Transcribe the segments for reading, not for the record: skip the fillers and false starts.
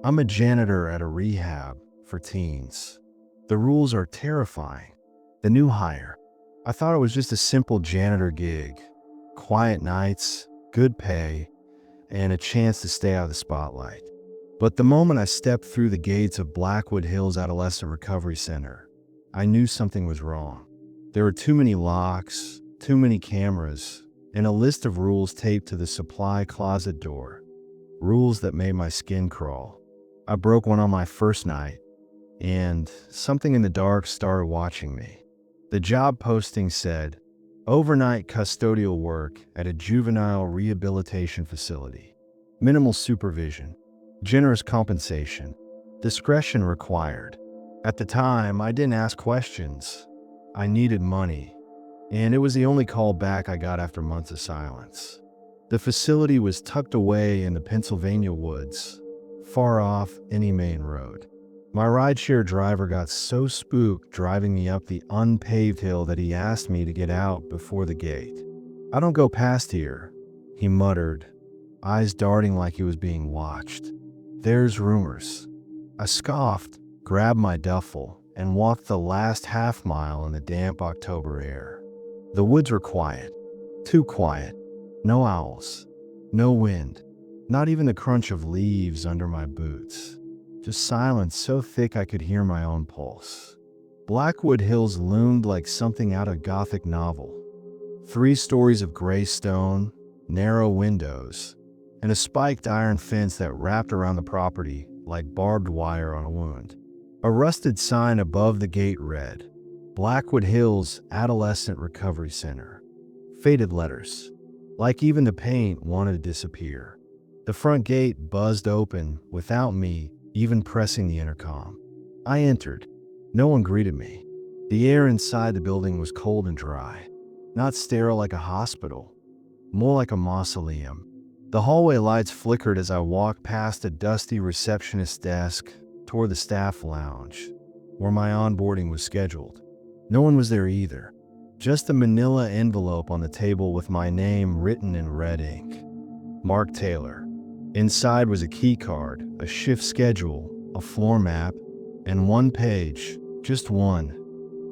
I'm a janitor at a rehab for teens. The rules are terrifying. The new hire. I thought it was just a simple janitor gig. Quiet nights, good pay, and a chance to stay out of the spotlight. But the moment I stepped through the gates of Blackwood Hills Adolescent Recovery Center, I knew something was wrong. There were too many locks, too many cameras, and a list of rules taped to the supply closet door. Rules that made my skin crawl. I broke one on my first night, and something in the dark started watching me. The job posting said, overnight custodial work at a juvenile rehabilitation facility. Minimal supervision. Generous compensation. Discretion required. At the time, I didn't ask questions. I needed money, and it was the only call back I got after months of silence. The facility was tucked away in the Pennsylvania woods, far off any main road. My rideshare driver got so spooked driving me up the unpaved hill that he asked me to get out before the gate. "I don't go past here," he muttered, eyes darting like he was being watched. "There's rumors." I scoffed, grabbed my duffel, and walked the last half mile in the damp October air. The woods were quiet. Too quiet. No owls. No wind. Not even the crunch of leaves under my boots. Just silence so thick I could hear my own pulse. Blackwood Hills loomed like something out of a Gothic novel. 3 stories of gray stone, narrow windows, and a spiked iron fence that wrapped around the property like barbed wire on a wound. A rusted sign above the gate read, Blackwood Hills Adolescent Recovery Center. Faded letters, like even the paint wanted to disappear. The front gate buzzed open without me even pressing the intercom. I entered. No one greeted me. The air inside the building was cold and dry. Not sterile like a hospital, more like a mausoleum. The hallway lights flickered as I walked past a dusty receptionist's desk toward the staff lounge, where my onboarding was scheduled. No one was there either. Just a manila envelope on the table with my name written in red ink. Mark Taylor. Inside was a key card, a shift schedule, a floor map, and one page, just one,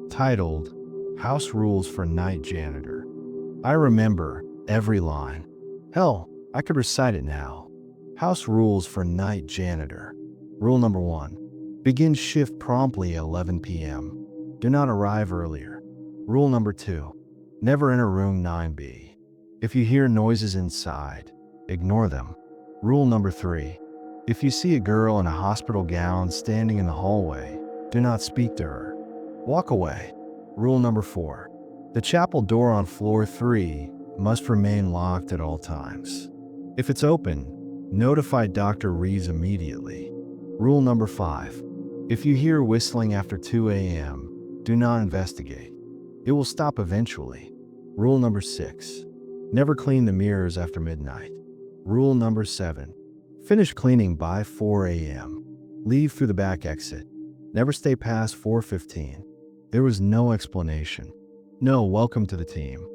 titled, House Rules for Night Janitor. I remember every line. Hell, I could recite it now. House Rules for Night Janitor. Rule number 1. Begin shift promptly at 11 p.m. Do not arrive earlier. Rule number 2. Never enter room 9B. If you hear noises inside, ignore them. Rule number 3. If you see a girl in a hospital gown standing in the hallway, do not speak to her. Walk away. Rule number 4. The chapel door on floor 3 must remain locked at all times. If it's open, notify Dr. Reeves immediately. Rule number 5. If you hear whistling after 2 a.m., do not investigate. It will stop eventually. Rule number 6. Never clean the mirrors after midnight. Rule number 7. Finish cleaning by 4 a.m. Leave through the back exit. Never stay past 4:15. There was no explanation. No welcome to the team.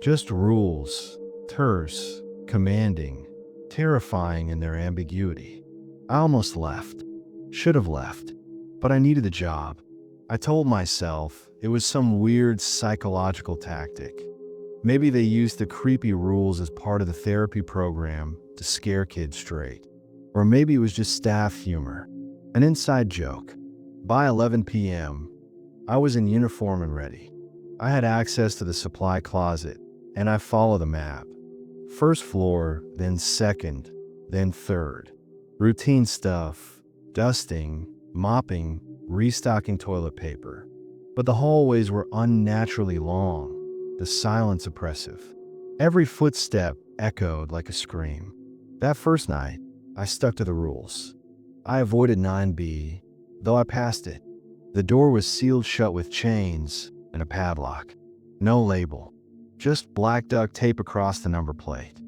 Just rules. Terse, commanding, terrifying in their ambiguity. I almost left. Should have left. But I needed the job. I told myself it was some weird psychological tactic. Maybe they used the creepy rules as part of the therapy program to scare kids straight. Or maybe it was just staff humor, an inside joke. By 11 p.m., I was in uniform and ready. I had access to the supply closet, and I followed the map. First floor, then second, then third. Routine stuff, dusting, mopping, restocking toilet paper. But the hallways were unnaturally long. The silence oppressive. Every footstep echoed like a scream. That first night, I stuck to the rules. I avoided 9B, though I passed it. The door was sealed shut with chains and a padlock. No label, just black duct tape across the number plate.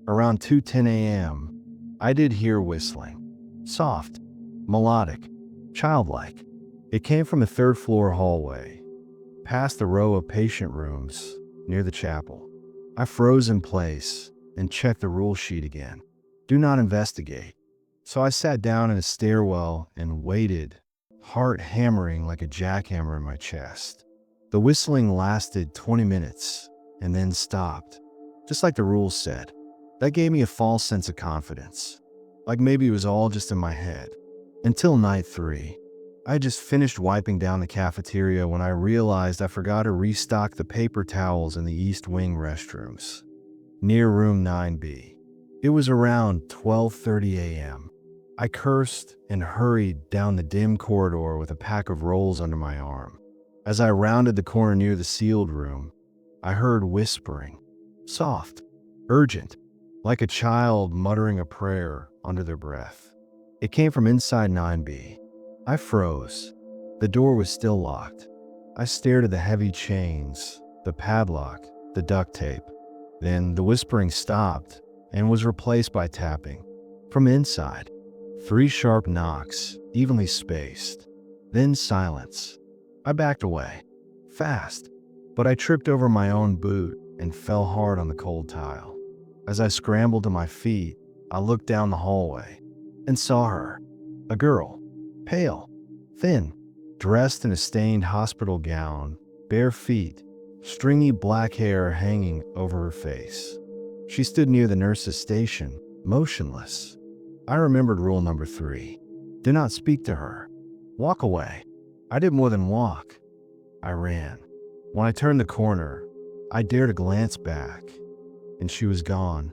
Around 2:10 a.m., I did hear whistling. Soft, melodic, childlike. It came from the 3rd floor hallway, past the row of patient rooms near the chapel. I froze in place and checked the rule sheet again. Do not investigate. So I sat down in a stairwell and waited, heart hammering like a jackhammer in my chest. The whistling lasted 20 minutes and then stopped, just like the rules said. That gave me a false sense of confidence, like maybe it was all just in my head. Until night 3. I had just finished wiping down the cafeteria when I realized I forgot to restock the paper towels in the East Wing restrooms, near room 9B. It was around 12:30 a.m. I cursed and hurried down the dim corridor with a pack of rolls under my arm. As I rounded the corner near the sealed room, I heard whispering, soft, urgent, like a child muttering a prayer under their breath. It came from inside 9B. I froze. The door was still locked. I stared at the heavy chains, the padlock, the duct tape. Then the whispering stopped and was replaced by tapping. From inside, 3 sharp knocks, evenly spaced. Then silence. I backed away, fast, but I tripped over my own boot and fell hard on the cold tile. As I scrambled to my feet, I looked down the hallway and saw her, a girl, pale, thin, dressed in a stained hospital gown, bare feet, stringy black hair hanging over her face. She stood near the nurse's station, motionless. I remembered rule number 3. Do not speak to her. Walk away. I did more than walk. I ran. When I turned the corner, I dared a glance back, and she was gone.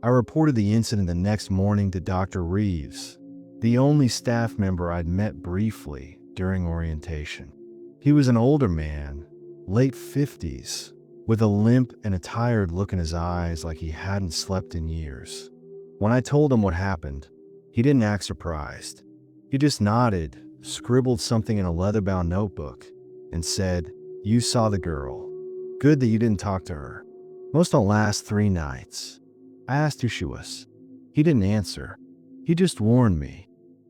I reported the incident the next morning to Dr. Reeves, the only staff member I'd met briefly during orientation. He was an older man, late 50s, with a limp and a tired look in his eyes like he hadn't slept in years. When I told him what happened, he didn't act surprised. He just nodded, scribbled something in a leather-bound notebook, and said, "You saw the girl. Good that you didn't talk to her. Most don't last 3 nights. I asked who she was. He didn't answer. He just warned me.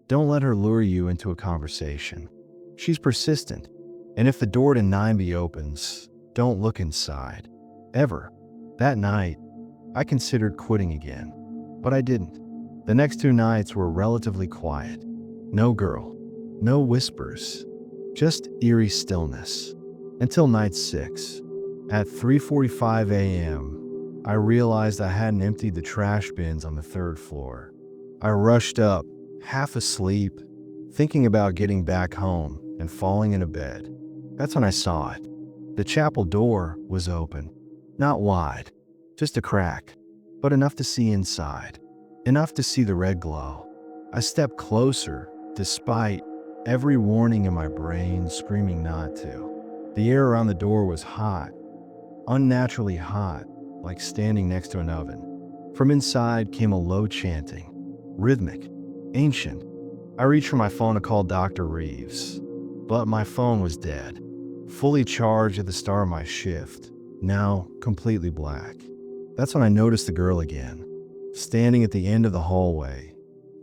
Don't let her lure you into a conversation. She's persistent, and if the door to 9B opens, don't look inside. Ever." That night, I considered quitting again, but I didn't. The next 2 nights were relatively quiet. No girl, no whispers, just eerie stillness. Until night 6. At 3:45 a.m., I realized I hadn't emptied the trash bins on the 3rd floor. I rushed up, half asleep, thinking about getting back home and falling into bed. That's when I saw it. The chapel door was open. Not wide, just a crack, but enough to see inside. Enough to see the red glow. I stepped closer, despite every warning in my brain screaming not to. The air around the door was hot, unnaturally hot, like standing next to an oven. From inside came a low chanting, rhythmic, ancient. I reached for my phone to call Dr. Reeves, but my phone was dead, fully charged at the start of my shift, now completely black. That's when I noticed the girl again, standing at the end of the hallway,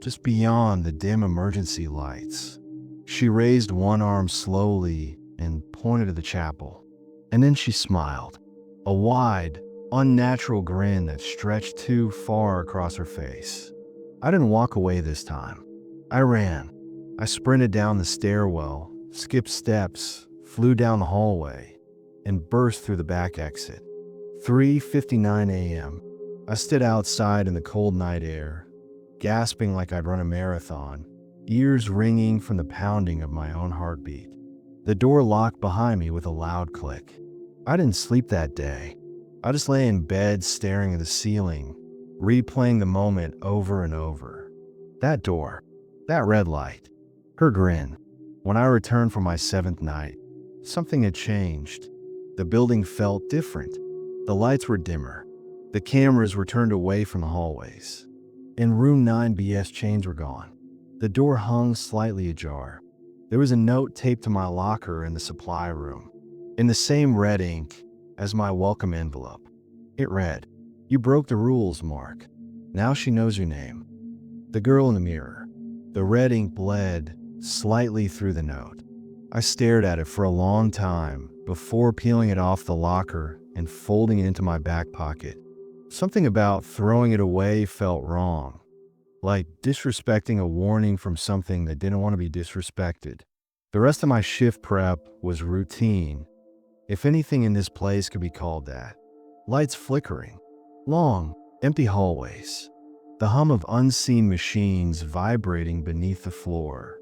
just beyond the dim emergency lights. She raised one arm slowly and pointed to the chapel, and then she smiled, a wide, unnatural grin that stretched too far across her face. I didn't walk away this time. I ran. I sprinted down the stairwell, skipped steps, flew down the hallway, and burst through the back exit. 3:59 a.m. I stood outside in the cold night air, gasping like I'd run a marathon, ears ringing from the pounding of my own heartbeat. The door locked behind me with a loud click. I didn't sleep that day. I just lay in bed staring at the ceiling, replaying the moment over and over. That door, that red light, her grin. When I returned from my 7th night, something had changed. The building felt different. The lights were dimmer. The cameras were turned away from the hallways. In room 9BS, chains were gone. The door hung slightly ajar. There was a note taped to my locker in the supply room, in the same red ink as my welcome envelope. It read, "You broke the rules, Mark. Now she knows your name." The girl in the mirror. The red ink bled slightly through the note. I stared at it for a long time before peeling it off the locker and folding it into my back pocket. Something about throwing it away felt wrong, like disrespecting a warning from something that didn't want to be disrespected. The rest of my shift prep was routine, if anything in this place could be called that. Lights flickering, long, empty hallways, the hum of unseen machines vibrating beneath the floor.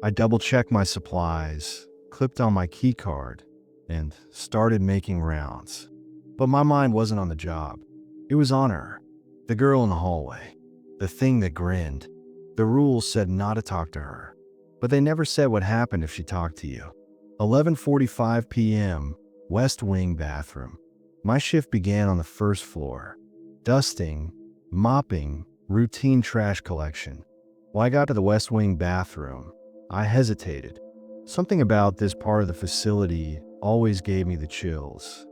I double-checked my supplies, clipped on my key card, and started making rounds. But my mind wasn't on the job. It was on her, the girl in the hallway, the thing that grinned. The rules said not to talk to her, but they never said what happened if she talked to you. 11:45 p.m., West Wing bathroom. My shift began on the first floor. Dusting, mopping, routine trash collection. When I got to the West Wing bathroom, I hesitated. Something about this part of the facility always gave me the chills.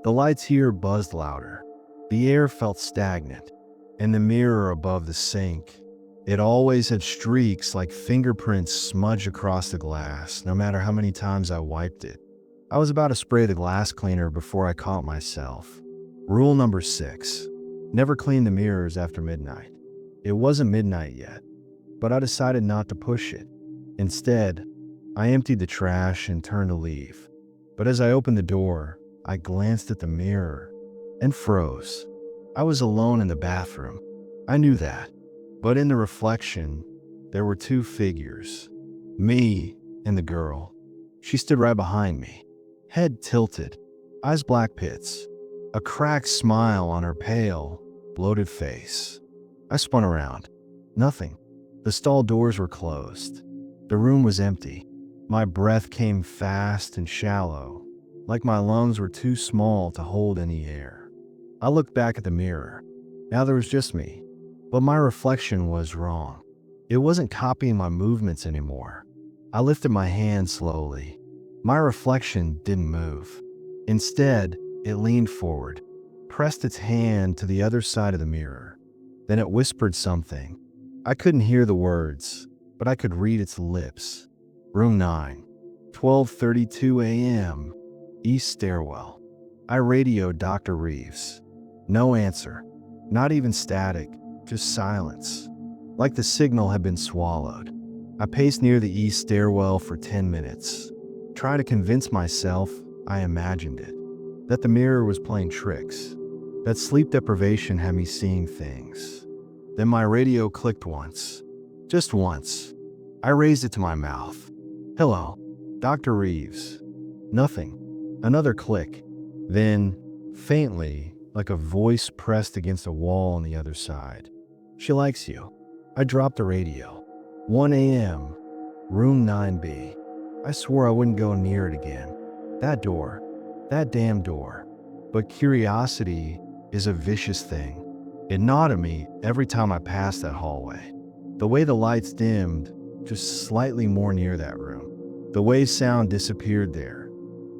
The lights here buzzed louder. The air felt stagnant, and the mirror above the sink, it always had streaks like fingerprints smudged across the glass, no matter how many times I wiped it. I was about to spray the glass cleaner before I caught myself. Rule number 6, never clean the mirrors after midnight. It wasn't midnight yet, but I decided not to push it. Instead, I emptied the trash and turned to leave. But as I opened the door, I glanced at the mirror and froze. I was alone in the bathroom. I knew that. But in the reflection, there were two figures. Me and the girl. She stood right behind me, head tilted, eyes black pits, a cracked smile on her pale, bloated face. I spun around. Nothing. The stall doors were closed. The room was empty. My breath came fast and shallow, like my lungs were too small to hold any air. I looked back at the mirror. Now there was just me. But my reflection was wrong. It wasn't copying my movements anymore. I lifted my hand slowly. My reflection didn't move. Instead, it leaned forward, pressed its hand to the other side of the mirror. Then it whispered something. I couldn't hear the words, but I could read its lips. Room 9, 12:32 a.m., East Stairwell. I radioed Dr. Reeves. No answer. Not even static. Just silence, like the signal had been swallowed. I paced near the east stairwell for 10 minutes, trying to convince myself I imagined it, that the mirror was playing tricks, that sleep deprivation had me seeing things. Then my radio clicked once, just once. I raised it to my mouth. Hello, Dr. Reeves. Nothing. Another click. Then, faintly, like a voice pressed against a wall on the other side. She likes you. I dropped the radio. 1 a.m., room 9B. I swore I wouldn't go near it again. That door. That damn door. But curiosity is a vicious thing. It gnawed at me every time I passed that hallway. The way the lights dimmed, just slightly more near that room. The way sound disappeared there.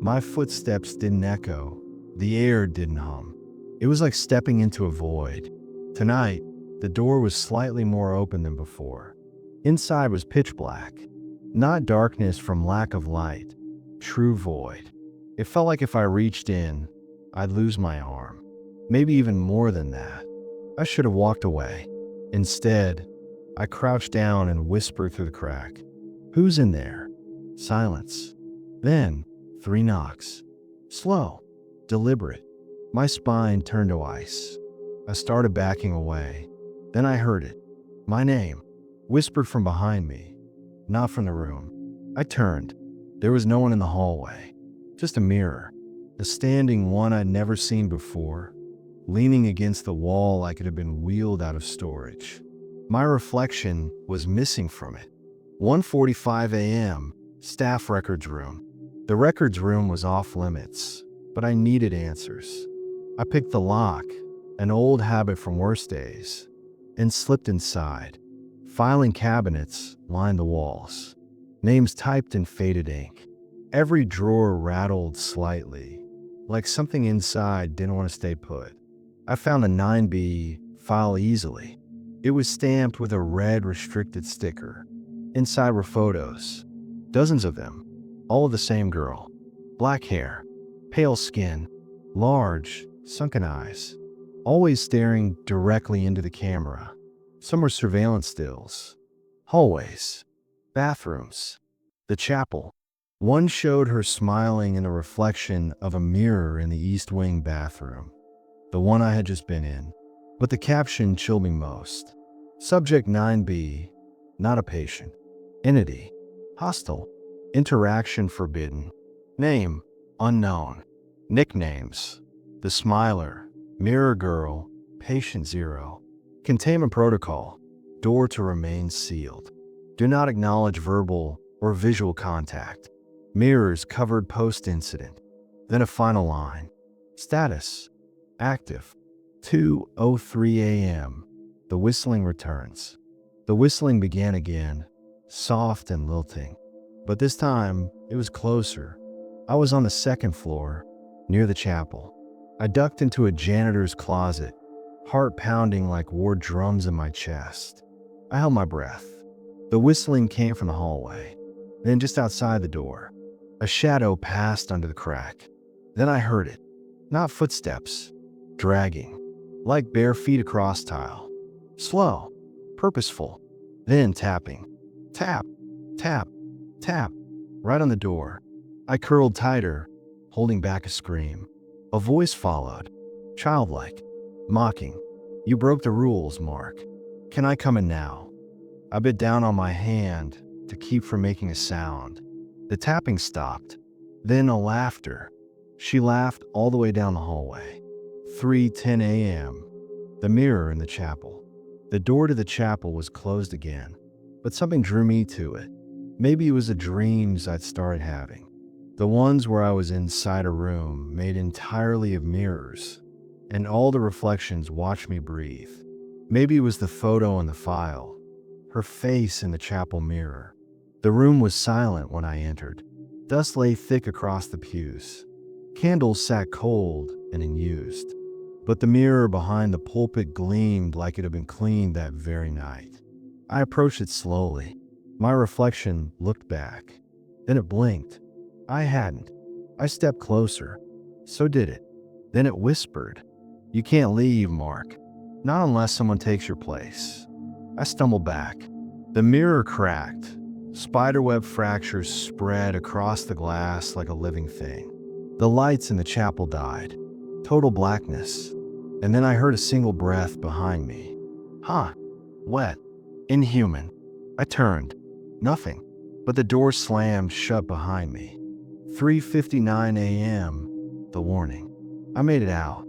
My footsteps didn't echo. The air didn't hum. It was like stepping into a void. Tonight, the door was slightly more open than before. Inside was pitch black. Not darkness from lack of light. True void. It felt like if I reached in, I'd lose my arm. Maybe even more than that. I should have walked away. Instead, I crouched down and whispered through the crack. Who's in there? Silence. Then, 3 knocks. Slow. Deliberate. My spine turned to ice. I started backing away. Then I heard it. My name, whispered from behind me, not from the room. I turned. There was no one in the hallway. Just a mirror. A standing one I'd never seen before, leaning against the wall like it had been wheeled out of storage. My reflection was missing from it. 1:45 a.m., staff records room. The records room was off limits, but I needed answers. I picked the lock, an old habit from worse days, and slipped inside. Filing cabinets lined the walls, names typed in faded ink. Every drawer rattled slightly, like something inside didn't want to stay put. I found the 9B file easily. It was stamped with a red restricted sticker. Inside were photos, dozens of them, all of the same girl. Black hair, pale skin, large, sunken eyes, always staring directly into the camera. Some were surveillance stills, hallways, bathrooms, the chapel. One showed her smiling in a reflection of a mirror in the East Wing bathroom, the one I had just been in. But the caption chilled me most. Subject 9B, not a patient. Entity, hostile. Interaction forbidden. Name, unknown. Nicknames, the Smiler, Mirror Girl, Patient Zero. Containment protocol, door to remain sealed. Do not acknowledge verbal or visual contact. Mirrors covered post-incident. Then a final line. Status, active. 2:03 a.m. The whistling returns. The whistling began again, soft and lilting. But this time, it was closer. I was on the second floor, near the chapel. I ducked into a janitor's closet, heart pounding like war drums in my chest. I held my breath. The whistling came from the hallway. Then just outside the door, a shadow passed under the crack. Then I heard it. Not footsteps, dragging, like bare feet across tile. Slow, purposeful, then tapping. Tap, tap, tap, right on the door. I curled tighter, holding back a scream. A voice followed, childlike, mocking. You broke the rules, Mark. Can I come in now? I bit down on my hand to keep from making a sound. The tapping stopped. Then a laughter. She laughed all the way down the hallway. 3:10 a.m. The mirror in the chapel. The door to the chapel was closed again, but something drew me to it. Maybe it was the dreams I'd started having. The ones where I was inside a room made entirely of mirrors, and all the reflections watched me breathe. Maybe it was the photo in the file, her face in the chapel mirror. The room was silent when I entered. Dust lay thick across the pews. Candles sat cold and unused, but the mirror behind the pulpit gleamed like it had been cleaned that very night. I approached it slowly. My reflection looked back. Then it blinked. I hadn't. I stepped closer. So did it. Then it whispered, "You can't leave, Mark. Not unless someone takes your place." I stumbled back. The mirror cracked. Spiderweb fractures spread across the glass like a living thing. The lights in the chapel died. Total blackness. And then I heard a single breath behind me. Wet. Inhuman. I turned. Nothing. But the door slammed shut behind me. 3:59 a.m. The warning. I made it out.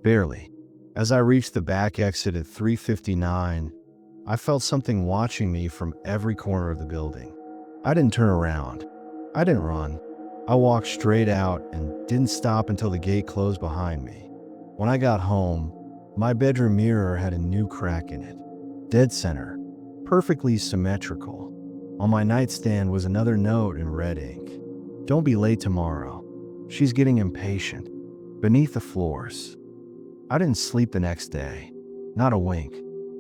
Barely. As I reached the back exit at 3:59, I felt something watching me from every corner of the building. I didn't turn around. I didn't run. I walked straight out and didn't stop until the gate closed behind me. When I got home, my bedroom mirror had a new crack in it. Dead center. Perfectly symmetrical. On my nightstand was another note in red ink. Don't be late tomorrow. She's getting impatient. Beneath the floors. I didn't sleep the next day. Not a wink.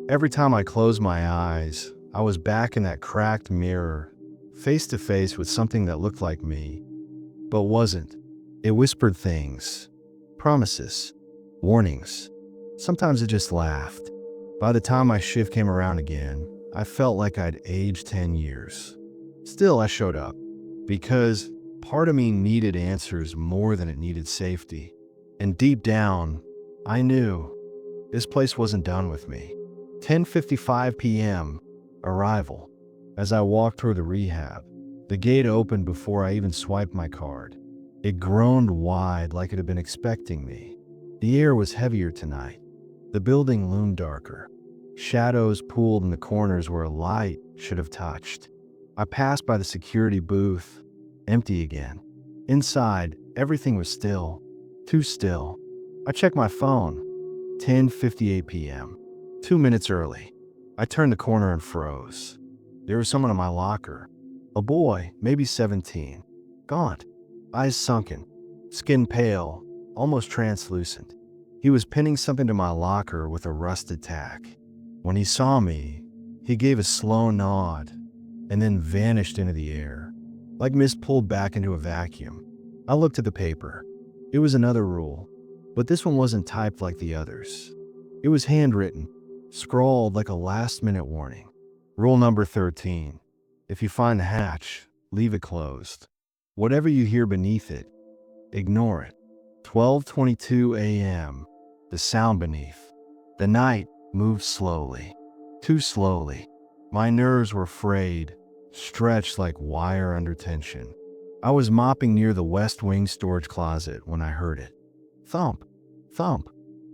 Every time I closed my eyes, I was back in that cracked mirror, face to face with something that looked like me, but wasn't. It whispered things, promises, warnings. Sometimes it just laughed. By the time my shift came around again, I felt like I'd aged 10 years. Still, I showed up, because part of me needed answers more than it needed safety. And deep down, I knew this place wasn't done with me. 10:55 p.m. Arrival. As I walked through the rehab, the gate opened before I even swiped my card. It groaned wide like it had been expecting me. The air was heavier tonight. The building loomed darker. Shadows pooled in the corners where a light should have touched. I passed by the security booth, empty again. Inside, everything was still. Too still. I checked my phone. 10:58 p.m. 2 minutes early. I turned the corner and froze. There was someone in my locker. A boy, maybe 17. Gaunt. Eyes sunken. Skin pale, almost translucent. He was pinning something to my locker with a rusted tack. When he saw me, he gave a slow nod and then vanished into the air, like mist pulled back into a vacuum. I looked at the paper. It was another rule, but this one wasn't typed like the others. It was handwritten, scrawled like a last-minute warning. Rule number 13. If you find the hatch, leave it closed. Whatever you hear beneath it, ignore it. 12:22 a.m. The sound beneath. The night moved slowly. Too slowly. My nerves were frayed, stretched like wire under tension. I was mopping near the West Wing storage closet when I heard it. Thump, thump,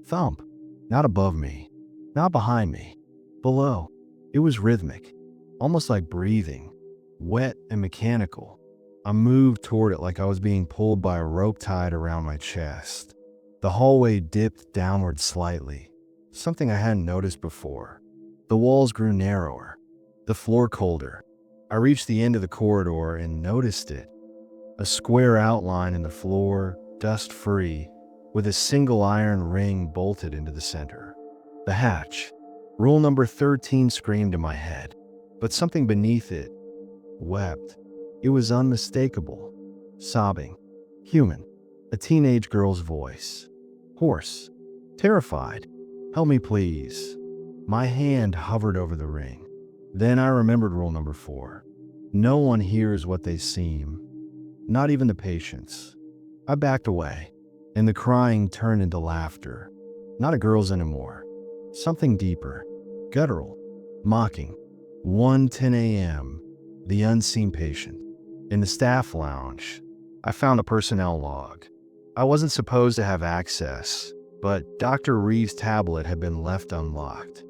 thump. Not above me, not behind me, below. It was rhythmic, almost like breathing, wet and mechanical. I moved toward it like I was being pulled by a rope tied around my chest. The hallway dipped downward slightly, something I hadn't noticed before. The walls grew narrower, the floor colder. I reached the end of the corridor and noticed it. A square outline in the floor, dust-free, with a single iron ring bolted into the center. The hatch. Rule number 13 screamed in my head, but something beneath it wept. It was unmistakable. Sobbing. Human. A teenage girl's voice. Hoarse. Terrified. Help me, please. My hand hovered over the ring. Then I remembered rule number 4. No one hears what they seem. Not even the patients. I backed away, and the crying turned into laughter. Not a girl's anymore. Something deeper. Guttural. Mocking. 1:10 a.m. The unseen patient. In the staff lounge, I found a personnel log. I wasn't supposed to have access, but Dr. Reeves' tablet had been left unlocked.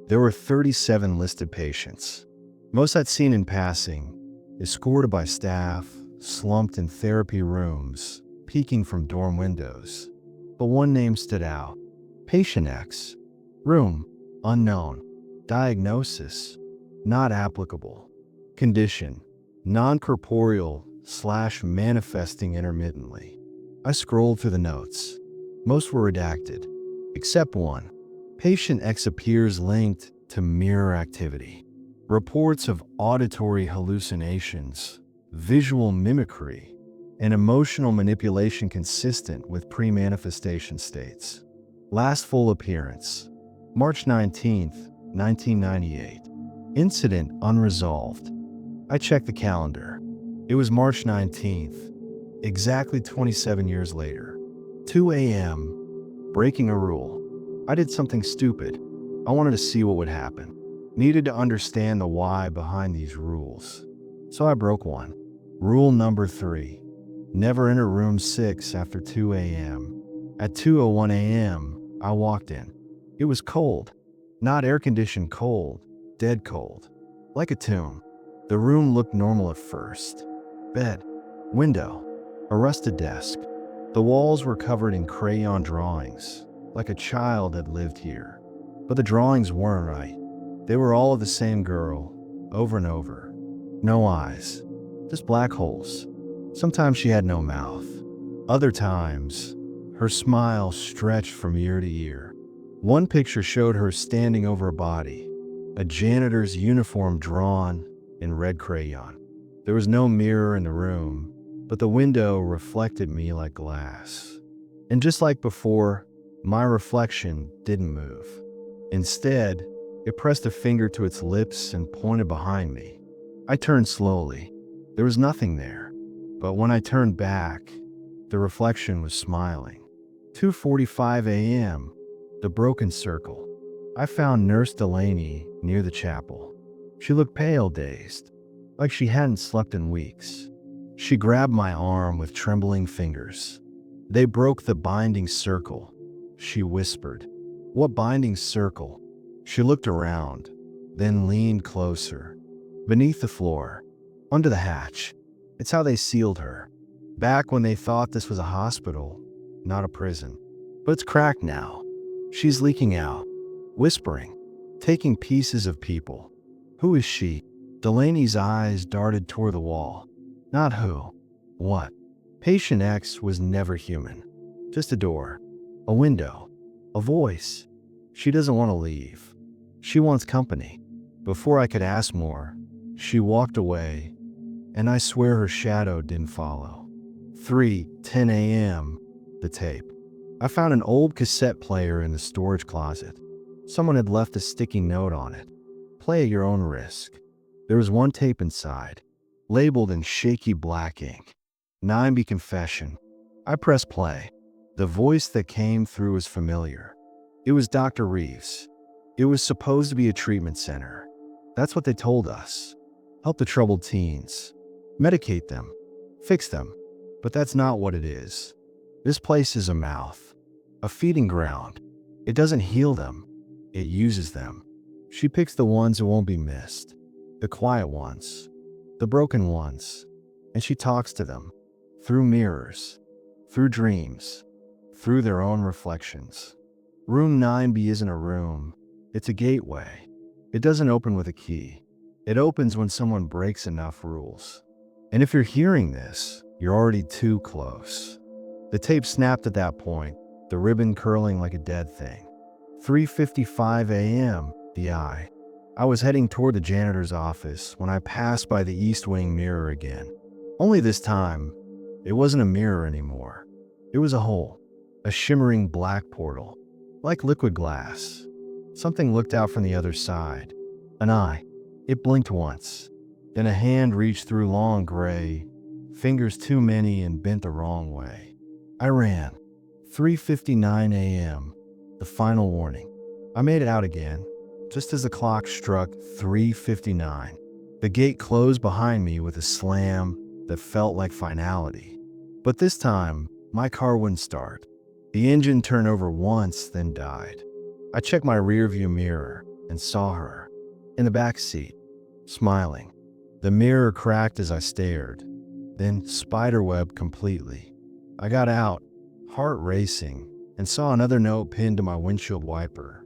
There were 37 listed patients. Most I'd seen in passing, escorted by staff, slumped in therapy rooms, peeking from dorm windows. But one name stood out. Patient X. Room, unknown. Diagnosis, not applicable. Condition, non-corporeal/manifesting intermittently. I scrolled through the notes. Most were redacted, except one. Patient X appears linked to mirror activity. Reports of auditory hallucinations, visual mimicry, and emotional manipulation consistent with pre-manifestation states. Last full appearance, March 19th, 1998. Incident unresolved. I checked the calendar. It was March 19th, exactly 27 years later. 2 a.m., breaking a rule. I did something stupid. I wanted to see what would happen. Needed to understand the why behind these rules. So I broke one. Rule number 3. Never enter room 6 after 2 a.m. At 2:01 a.m., I walked in. It was cold. Not air-conditioned cold, dead cold. Like a tomb. The room looked normal at first. Bed, window, a rusted desk. The walls were covered in crayon drawings, like a child had lived here. But the drawings weren't right. They were all of the same girl, over and over. No eyes, just black holes. Sometimes she had no mouth. Other times, her smile stretched from ear to ear. One picture showed her standing over a body, a janitor's uniform drawn in red crayon. There was no mirror in the room, but the window reflected me like glass. And just like before, my reflection didn't move. Instead, it pressed a finger to its lips and pointed behind me. I turned slowly. There was nothing there. But when I turned back, the reflection was smiling. 2:45 a.m., the broken circle. I found Nurse Delaney near the chapel. She looked pale, dazed, like she hadn't slept in weeks. She grabbed my arm with trembling fingers. They broke the binding circle, she whispered. What binding circle? She looked around, then leaned closer. Beneath the floor, under the hatch. It's how they sealed her. Back when they thought this was a hospital, not a prison. But it's cracked now. She's leaking out, whispering, taking pieces of people. Who is she? Delaney's eyes darted toward the wall. Not who. What? Patient X was never human. Just a door, a window, a voice. She doesn't want to leave. She wants company. Before I could ask more, she walked away, and I swear her shadow didn't follow. 3:10 a.m., the tape. I found an old cassette player in the storage closet. Someone had left a sticky note on it. Play at your own risk. There was one tape inside, labeled in shaky black ink. 9B Confession. I pressed play. The voice that came through was familiar. It was Dr. Reeves. It was supposed to be a treatment center. That's what they told us. Help the troubled teens. Medicate them. Fix them. But that's not what it is. This place is a mouth. A feeding ground. It doesn't heal them. It uses them. She picks the ones who won't be missed. The quiet ones. The broken ones. And she talks to them. Through mirrors. Through dreams. Through their own reflections. Room 9B isn't a room. It's a gateway. It doesn't open with a key. It opens when someone breaks enough rules. And if you're hearing this, you're already too close. The tape snapped at that point, the ribbon curling like a dead thing. 3:55 a.m., the eye. I was heading toward the janitor's office when I passed by the East Wing mirror again. Only this time, it wasn't a mirror anymore. It was a hole, a shimmering black portal, like liquid glass. Something looked out from the other side. An eye. It blinked once. Then a hand reached through long gray, fingers too many and bent the wrong way. I ran. 3:59 a.m., the final warning. I made it out again, just as the clock struck 3:59. The gate closed behind me with a slam that felt like finality. But this time, my car wouldn't start. The engine turned over once, then died. I checked my rearview mirror and saw her, in the back seat, smiling. The mirror cracked as I stared, then spiderwebbed completely. I got out, heart racing, and saw another note pinned to my windshield wiper.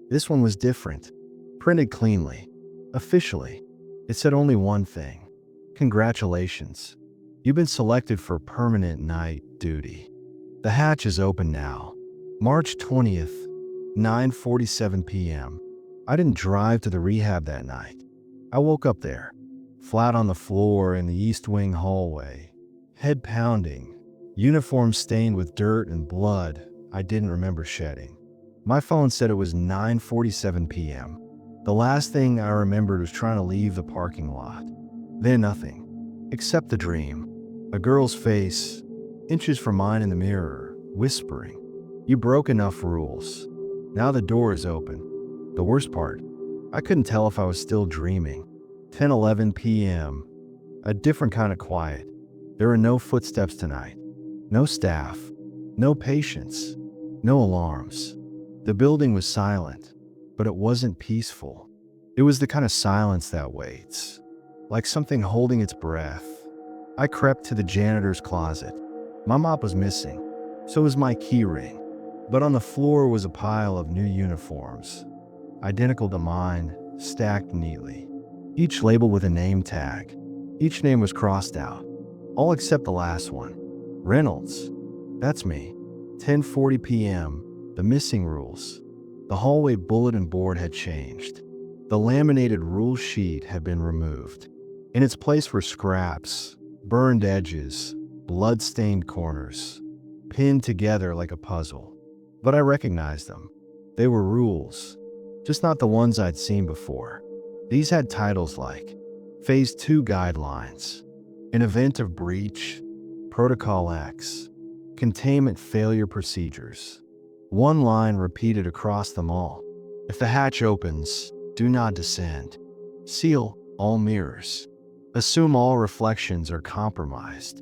This one was different, printed cleanly, officially. It said only one thing. Congratulations. You've been selected for permanent night duty. The hatch is open now. March 20th, 9:47 p.m. I didn't drive to the rehab that night. I woke up there, flat on the floor in the East Wing hallway, head pounding, uniform stained with dirt and blood I didn't remember shedding. My phone said it was 9:47 p.m. The last thing I remembered was trying to leave the parking lot. Then nothing, except the dream. A girl's face, inches from mine in the mirror, whispering, "You broke enough rules. Now the door is open." The worst part, I couldn't tell if I was still dreaming. 10:11 p.m. A different kind of quiet. There were no footsteps tonight. No staff. No patients. No alarms. The building was silent, but it wasn't peaceful. It was the kind of silence that waits, like something holding its breath. I crept to the janitor's closet. My mop was missing. So was my key ring. But on the floor was a pile of new uniforms, identical to mine, stacked neatly. Each labeled with a name tag. Each name was crossed out, all except the last one. Reynolds. That's me. 10:40 p.m. The missing rules. The hallway bulletin board had changed. The laminated rule sheet had been removed. In its place were scraps, burned edges, blood-stained corners, pinned together like a puzzle. But I recognized them. They were rules, just not the ones I'd seen before. These had titles like Phase 2 Guidelines, An Event of Breach, Protocol X, Containment Failure Procedures. One line repeated across them all. If the hatch opens, do not descend. Seal all mirrors. Assume all reflections are compromised.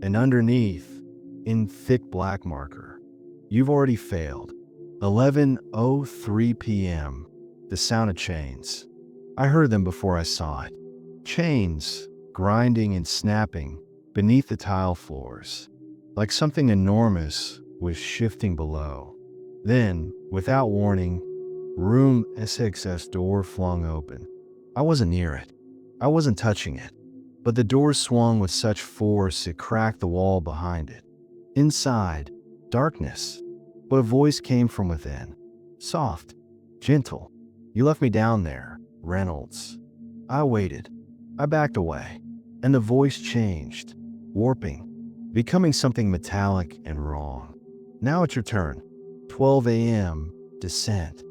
And underneath, in thick black marker, you've already failed. 11:03 p.m. The sound of chains. I heard them before I saw it. Chains, grinding and snapping beneath the tile floors, like something enormous was shifting below. Then, without warning, room SXS door flung open. I wasn't near it. I wasn't touching it. But the door swung with such force it cracked the wall behind it. Inside, darkness. But a voice came from within. Soft, gentle. You left me down there, Reynolds. I waited. I backed away. And the voice changed, warping, becoming something metallic and wrong. Now it's your turn. 12 a.m. Descent.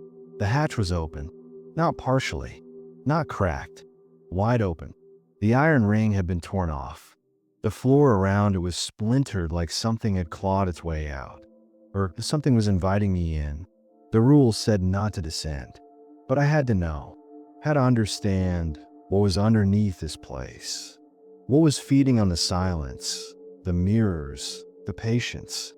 The hatch was open, not partially, not cracked, wide open. The iron ring had been torn off. The floor around it was splintered like something had clawed its way out, or something was inviting me in. The rules said not to descend, but I had to know, had to understand what was underneath this place. What was feeding on the silence, the mirrors, the patience.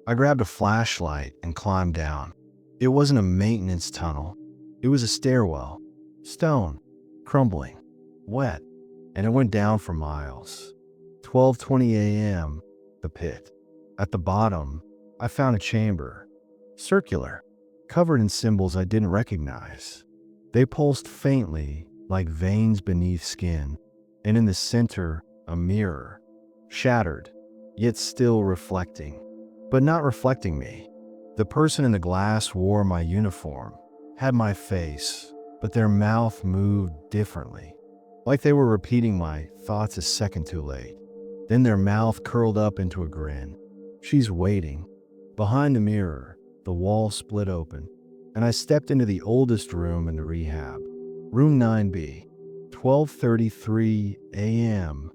I grabbed a flashlight and climbed down. It wasn't a maintenance tunnel. It was a stairwell. Stone, crumbling, wet, and it went down for miles. 12:20 a.m., the pit. At the bottom, I found a chamber. Circular, covered in symbols I didn't recognize. They pulsed faintly, like veins beneath skin, and in the center, a mirror. Shattered, yet still reflecting. But not reflecting me. The person in the glass wore my uniform, had my face, but their mouth moved differently. Like they were repeating my thoughts a second too late. Then their mouth curled up into a grin. She's waiting. Behind the mirror, the wall split open, and I stepped into the oldest room in the rehab. Room 9B. 12:33 a.m.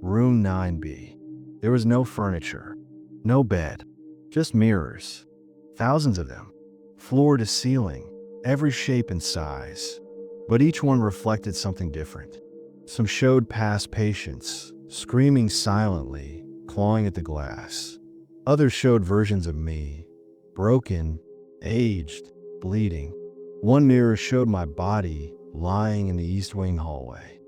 Room 9B. There was no furniture, no bed, just mirrors. Thousands of them, floor to ceiling, every shape and size. But each one reflected something different. Some showed past patience, screaming silently, clawing at the glass. Others showed versions of me, broken, aged, bleeding. One mirror showed my body lying in the East Wing hallway,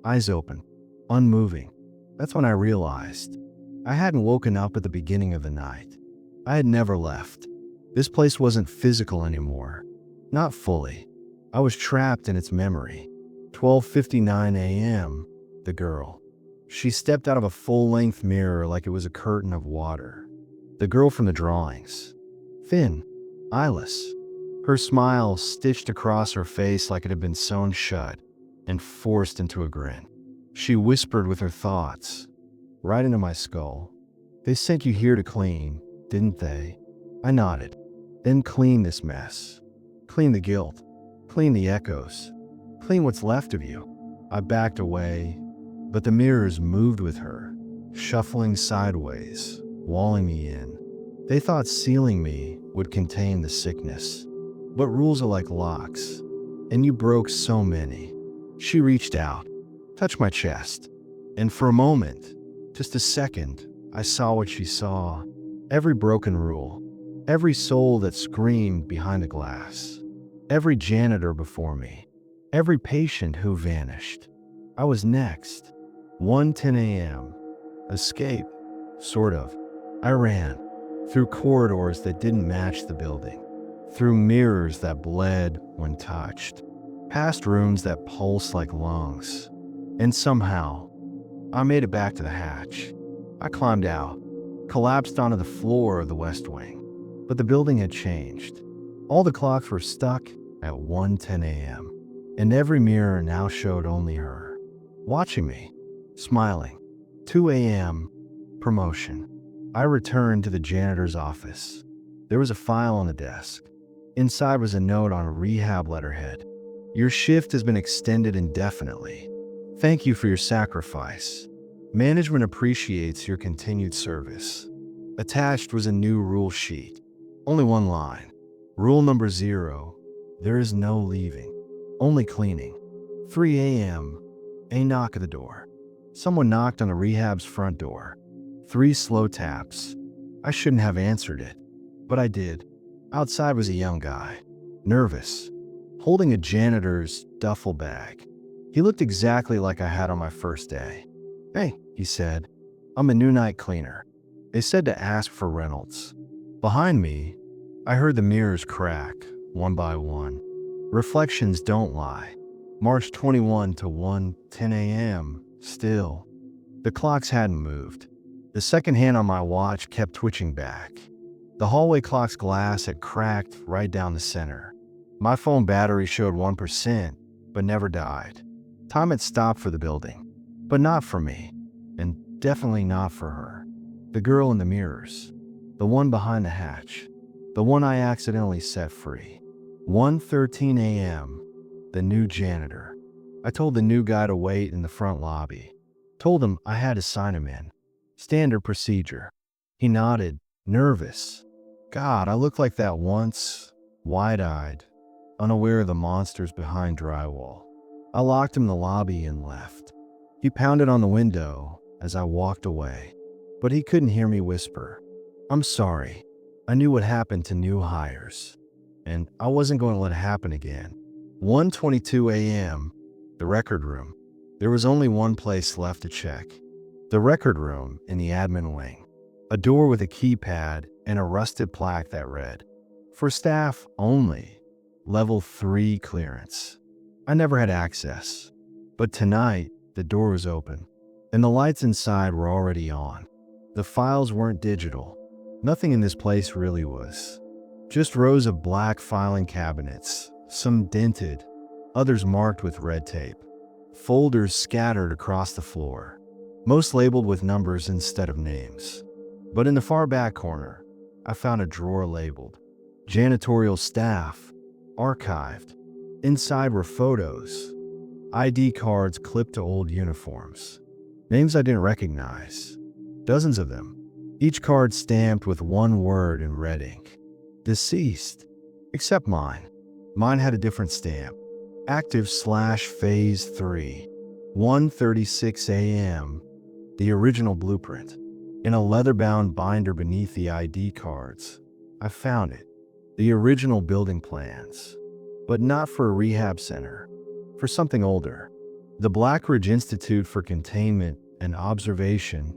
eyes open, unmoving. That's when I realized I hadn't woken up at the beginning of the night. I had never left. This place wasn't physical anymore. Not fully. I was trapped in its memory. 12:59 a.m., the girl. She stepped out of a full-length mirror like it was a curtain of water. The girl from the drawings. Thin, eyeless. Her smile stitched across her face like it had been sewn shut and forced into a grin. She whispered with her thoughts, right into my skull. They sent you here to clean, didn't they? I nodded. Then clean this mess. Clean the guilt. Clean the echoes. Clean what's left of you. I backed away, but the mirrors moved with her, shuffling sideways, walling me in. They thought sealing me would contain the sickness. But rules are like locks, and you broke so many. She reached out, touched my chest, and for a moment, just a second, I saw what she saw. Every broken rule, every soul that screamed behind the glass, every janitor before me, every patient who vanished. I was next. 1:10 a.m. Escape, sort of. I ran, through corridors that didn't match the building, through mirrors that bled when touched, past rooms that pulsed like lungs. And somehow, I made it back to the hatch. I climbed out, collapsed onto the floor of the West Wing. But the building had changed. All the clocks were stuck at 1:10 a.m., and every mirror now showed only her, watching me, smiling. 2 a.m., promotion. I returned to the janitor's office. There was a file on the desk. Inside was a note on a rehab letterhead. Your shift has been extended indefinitely. Thank you for your sacrifice. Management appreciates your continued service. Attached was a new rule sheet. Only one line. Rule number 0. There is no leaving. Only cleaning. 3 a.m. A knock at the door. Someone knocked on the rehab's front door. 3 slow taps. I shouldn't have answered it, but I did. Outside was a young guy, nervous, holding a janitor's duffel bag. He looked exactly like I had on my first day. Hey, he said, I'm a new night cleaner. They said to ask for Reynolds. Behind me, I heard the mirrors crack, one by one. Reflections don't lie. March 21 to 1:10 a.m. Still. The clocks hadn't moved. The second hand on my watch kept twitching back. The hallway clock's glass had cracked right down the center. My phone battery showed 1%, but never died. Time had stopped for the building, but not for me, and definitely not for her. The girl in the mirrors, the one behind the hatch, the one I accidentally set free. 1:13 a.m. The new janitor. I told the new guy to wait in the front lobby. Told him I had to sign him in. Standard procedure. He nodded, nervous. God, I looked like that once, wide-eyed, unaware of the monsters behind drywall. I locked him in the lobby and left. He pounded on the window as I walked away, but he couldn't hear me whisper, "I'm sorry. I knew what happened to new hires, and I wasn't going to let it happen again." 1:22 a.m. The record room. There was only one place left to check. The record room in the admin wing. A door with a keypad and a rusted plaque that read, "For staff only. Level 3 clearance." I never had access, but tonight the door was open, and the lights inside were already on. The files weren't digital. Nothing in this place really was. Just rows of black filing cabinets, some dented, others marked with red tape. Folders scattered across the floor, most labeled with numbers instead of names. But in the far back corner, I found a drawer labeled "Janitorial Staff, Archived." Inside were photos, ID cards clipped to old uniforms, names I didn't recognize, dozens of them, each card stamped with one word in red ink. Deceased, except mine. Mine had a different stamp. Active/Phase 3. 1:36 a.m. The original blueprint. In a leather-bound binder beneath the ID cards. I found it. The original building plans. But not for a rehab center. For something older. The Blackridge Institute for Containment and Observation,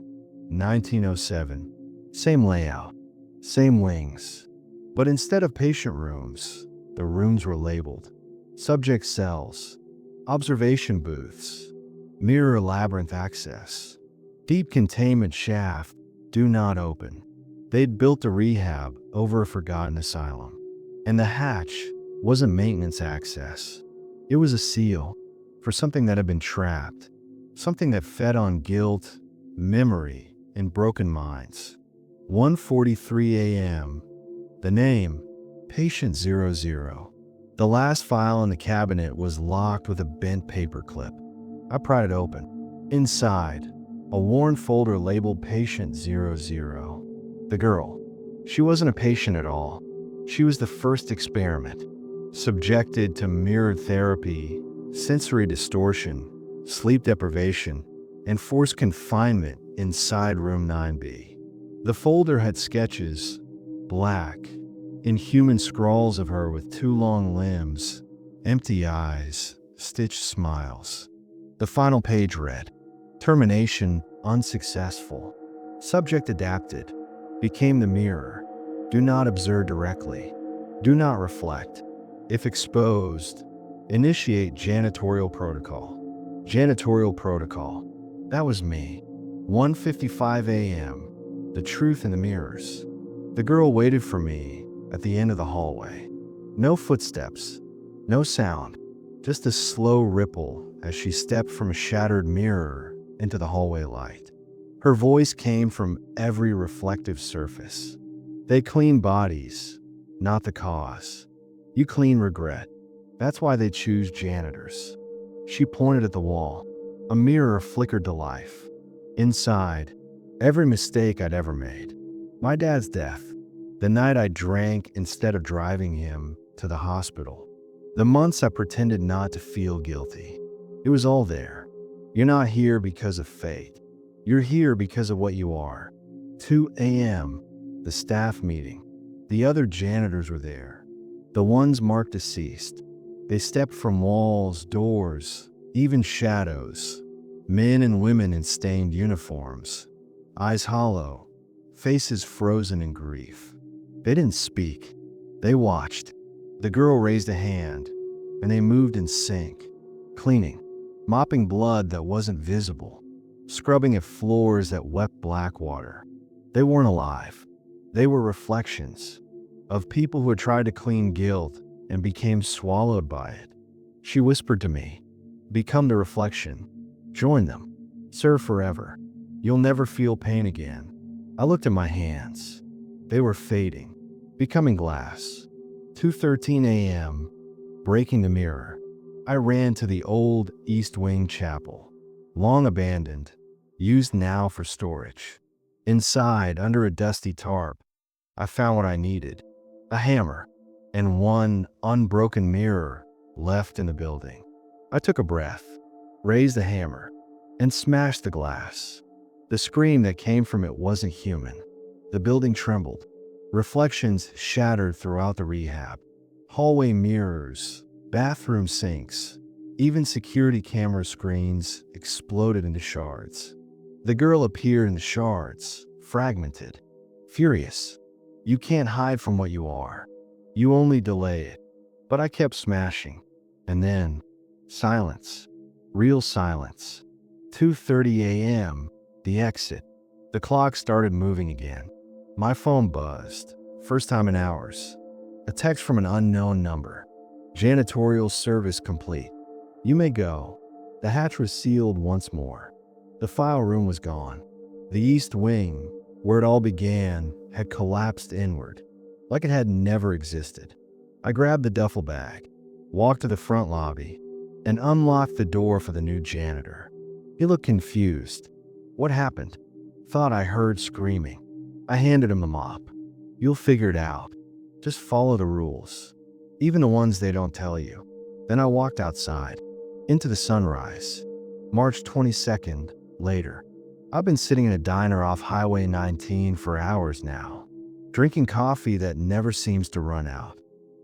1907. Same layout. Same wings. But instead of patient rooms, the rooms were labeled. Subject cells, observation booths, mirror labyrinth access, deep containment shaft, do not open. They'd built a rehab over a forgotten asylum. And the hatch wasn't maintenance access. It was a seal for something that had been trapped, something that fed on guilt, memory, and broken minds. 1:43 a.m. The name, Patient 00. The last file in the cabinet was locked with a bent paper clip. I pried it open. Inside, a worn folder labeled Patient 00. The girl. She wasn't a patient at all. She was the first experiment. Subjected to mirrored therapy, sensory distortion, sleep deprivation, and forced confinement inside room 9B. The folder had sketches, black, inhuman scrawls of her with too long limbs, empty eyes, stitched smiles. The final page read, "Termination unsuccessful. Subject adapted. Became the mirror. Do not observe directly. Do not reflect. If exposed, initiate janitorial protocol." Janitorial protocol. That was me. 1:55 a.m. The truth in the mirrors. The girl waited for me at the end of the hallway. No footsteps, no sound, just a slow ripple as she stepped from a shattered mirror into the hallway light. Her voice came from every reflective surface. They clean bodies, not the cause. You clean regret. That's why they choose janitors. She pointed at the wall. A mirror flickered to life. Inside, every mistake I'd ever made. My dad's death. The night I drank instead of driving him to the hospital. The months I pretended not to feel guilty. It was all there. You're not here because of fate. You're here because of what you are. 2 a.m. The staff meeting. The other janitors were there. The ones marked deceased. They stepped from walls, doors, even shadows. Men and women in stained uniforms. Eyes hollow. Faces frozen in grief. They didn't speak. They watched. The girl raised a hand, and they moved in sync, cleaning, mopping blood that wasn't visible, scrubbing at floors that wept black water. They weren't alive. They were reflections of people who had tried to clean guilt and became swallowed by it. She whispered to me, "Become the reflection. Join them. Serve forever. You'll never feel pain again." I looked at my hands. They were fading, becoming glass. 2:13 a.m., breaking the mirror. I ran to the old East Wing chapel, long abandoned, used now for storage. Inside, under a dusty tarp, I found what I needed: a hammer and one unbroken mirror left in the building. I took a breath, raised the hammer, and smashed the glass. The scream that came from it wasn't human. The building trembled. Reflections shattered throughout the rehab. Hallway mirrors, bathroom sinks, even security camera screens exploded into shards. The girl appeared in the shards, fragmented, furious. You can't hide from what you are. You only delay it. But I kept smashing. And then, silence. Real silence. 2:30 a.m., the exit. The clock started moving again. My phone buzzed. First time in hours. A text from an unknown number. Janitorial service complete. You may go. The hatch was sealed once more. The file room was gone. The East Wing, where it all began, had collapsed inward, like it had never existed. I grabbed the duffel bag, walked to the front lobby, and unlocked the door for the new janitor. He looked confused. What happened? Thought I heard screaming. I handed him the mop. You'll figure it out. Just follow the rules, even the ones they don't tell you. Then I walked outside, into the sunrise. March 22nd, later. I've been sitting in a diner off Highway 19 for hours now, drinking coffee that never seems to run out,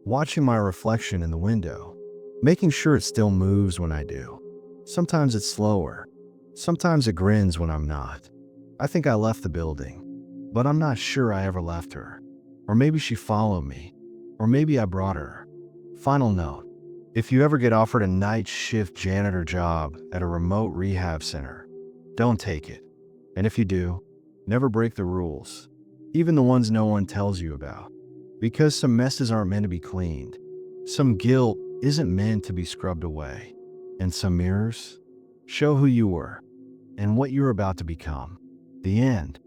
watching my reflection in the window, making sure it still moves when I do. Sometimes it's slower. Sometimes it grins when I'm not. I think I left the building, but I'm not sure I ever left her. Or maybe she followed me. Or maybe I brought her. Final note. If you ever get offered a night shift janitor job at a remote rehab center, don't take it. And if you do, never break the rules, even the ones no one tells you about. Because some messes aren't meant to be cleaned. Some guilt isn't meant to be scrubbed away. And some mirrors show who you were and what you're about to become. The end.